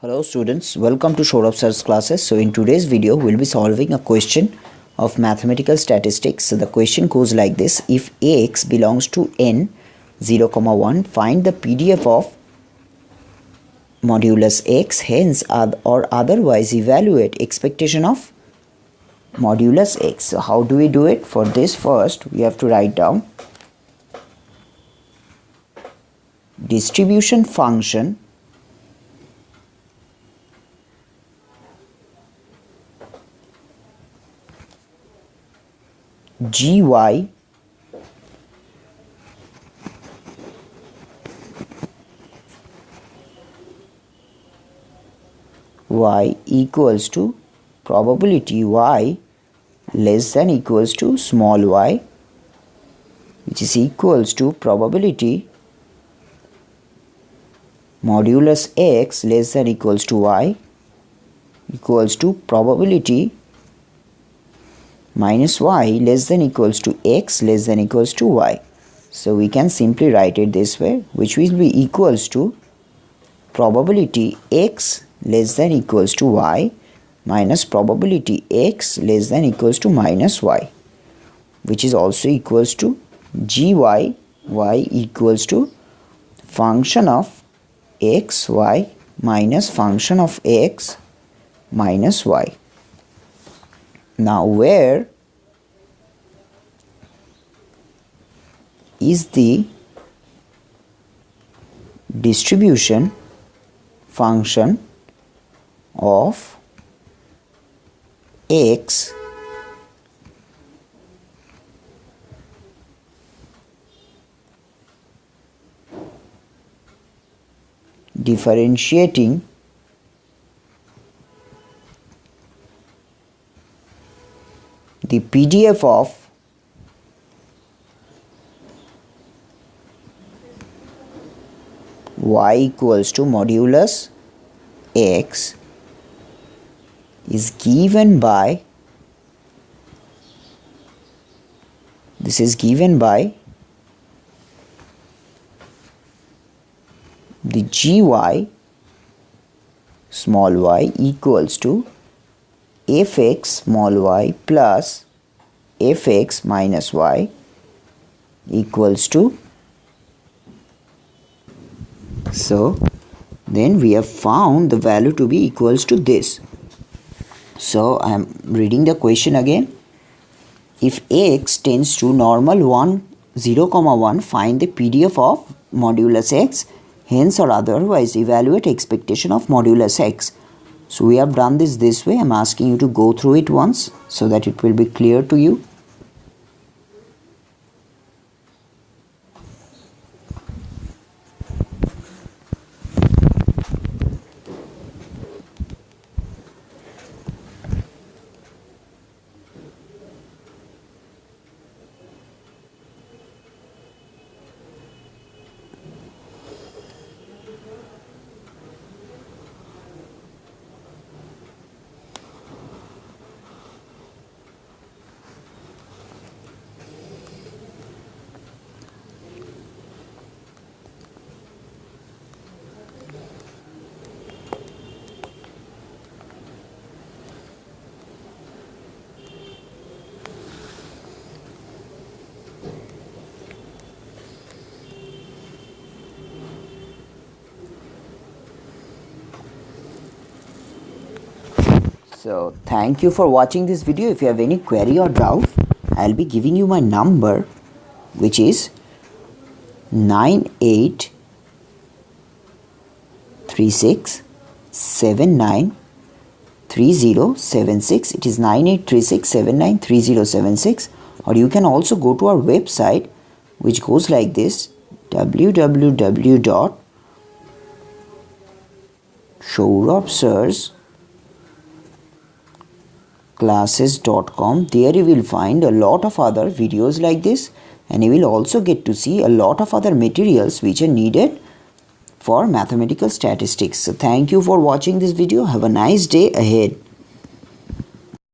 Hello students, welcome to Saurabh Sir's classes. So in today's video, we'll be solving a question of mathematical statistics. So the question goes like this: if Ax belongs to n 0, 1, find the PDF of modulus x, hence or otherwise evaluate expectation of modulus x. So how do we do it? For this, first we have to write down distribution function gy y equals to probability y less than equals to small y, which is equals to probability modulus x less than equals to y equals to probability minus y less than equals to x less than equals to y. So we can simply write it this way, which will be equals to probability x less than equals to y minus probability x less than equals to minus y, which is also equals to gy y equals to function of x y minus function of x minus y. Now where is the distribution function of x differentiating the PDF of y equals to modulus x is given by, this is given by the gy small y equals to fx small y plus fx minus y equals to, so then we have found the value to be equals to this. So I am reading the question again. If x tends to normal 1 0, 1, find the PDF of modulus x, hence or otherwise evaluate expectation of modulus x. So we have done this way. I am asking you to go through it once so that it will be clear to you. So thank you for watching this video. If you have any query or doubt, I'll be giving you my number, which is 9836793076. It is 9836793076, or you can also go to our website, which goes like this: www.saurabhsirsclasses.com. There you will find a lot of other videos like this, and you will also get to see a lot of other materials which are needed for mathematical statistics. So thank you for watching this video. Have a nice day ahead.